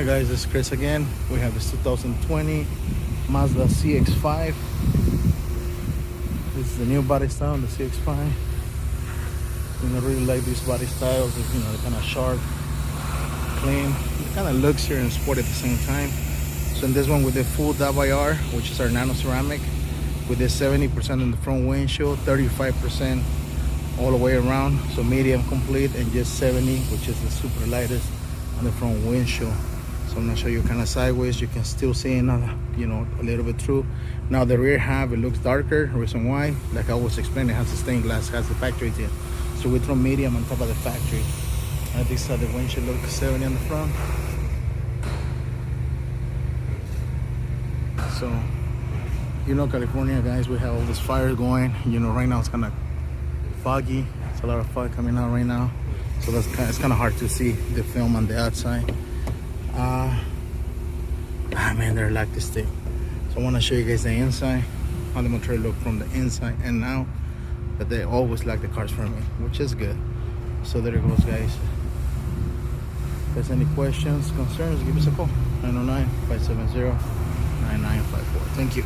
Hi guys, this is Chris again. We have this 2020 Mazda CX5. This is the new body style, the CX5. I really like these body styles. They're kind of sharp, clean. It kind of looks here and sport at the same time. So in this one, we did full WR, which is our nano ceramic. We did 70% in the front windshield, 35% all the way around. So medium complete, and just 70, which is the super lightest on the front windshield. So I'm gonna show you kind of sideways. You can still see another, a little bit through. Now the rear half, it looks darker. Reason why, like I was explaining, it has the stained glass, has the factory tint. So we throw medium on top of the factory. This side the windshield looks 70 on the front. So California guys, we have all this fire going. Right now it's kind of foggy. It's a lot of fog coming out right now. So it's kind of hard to see the film on the outside. Man, they're like this thing. So I want to show you guys the inside, how the motor look from the inside and out. But they always like the cars for me, which is good. So there it goes, guys. If there's any questions, concerns, give us a call. 909-570-9954. Thank you.